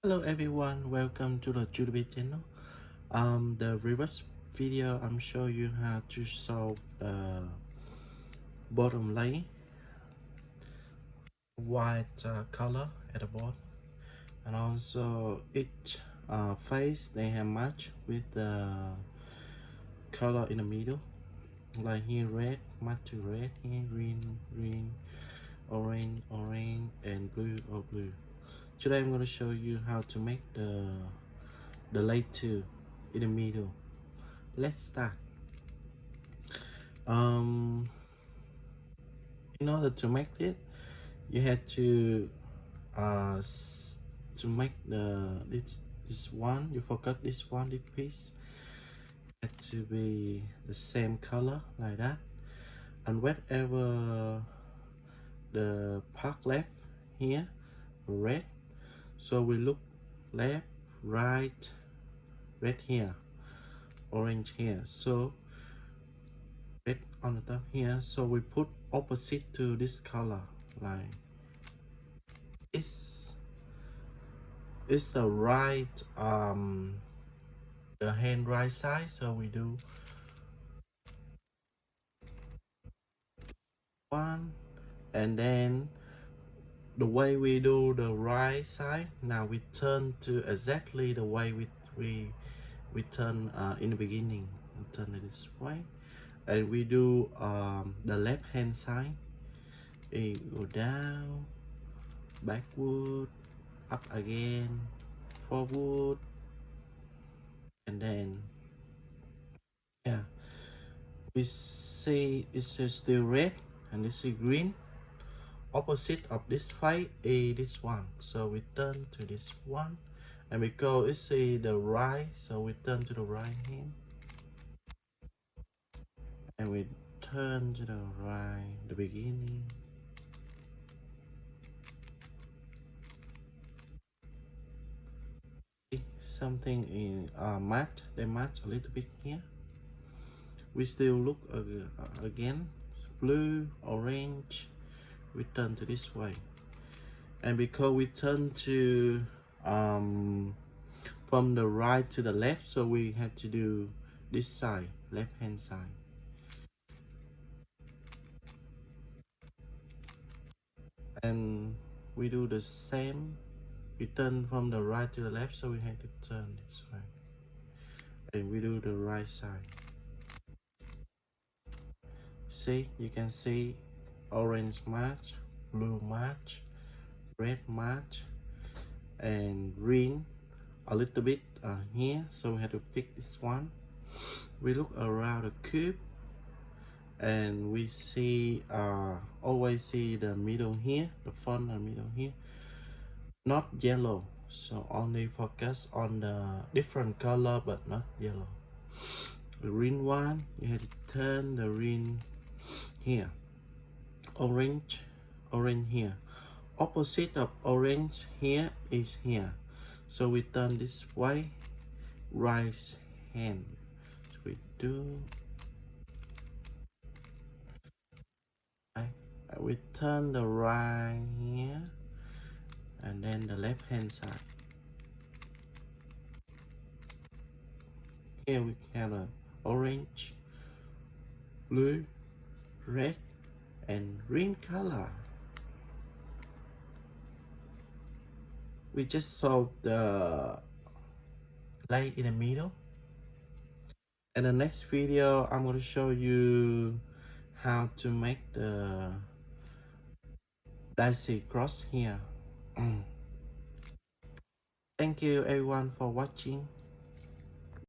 Hello everyone, welcome to the Julie channel. The reverse video I'm show you how to solve the bottom layer white color at the bottom, and also each face they have match with the color in the middle. Like here red match to red, here green, orange, and blue or blue. Today I'm going to show you how to make the layer 2 in the middle. Let's start. um in order to make it, you had to make this one, you forgot this one, this piece had to be the same color like that, and whatever the part left here red, so we look left, right, red here, orange here, so red on the top here, so we put opposite to this color. Like it's the right the hand right side, so we do one, and then the way we do the right side, now we turn to exactly the way we turn in the beginning. We turn it this way, and we do the left hand side. We go down, backward, up again, forward, and then yeah, we see it's still red and this is green. Opposite of this face is this one, so we turn to this one, and because it's the right, so we turn to the right hand, and we turn to the right, the beginning. Something in match, they match a little bit here. We still look again, blue, orange, we turn to this way, and because we turn to from the right to the left, so we have to do this side, left hand side, and we do the same. We turn from the right to the left, so we have to turn this way, and we do the right side. See, you can see orange match, blue match, red match, and green a little bit here, so we have to fix this one. We look around the cube, and we see always see the middle here, the front and middle here, not yellow, so only focus on the different color but not yellow. The green one, you have to turn the green here, orange here, opposite of orange here is here, so we turn this way, right hand, so we do we turn the right here, and then the left hand side. Here we have a orange, blue, red, and green color. We just solved the light in the middle. In the next video, I'm going to show you how to make the daisy cross here. Thank you everyone for watching.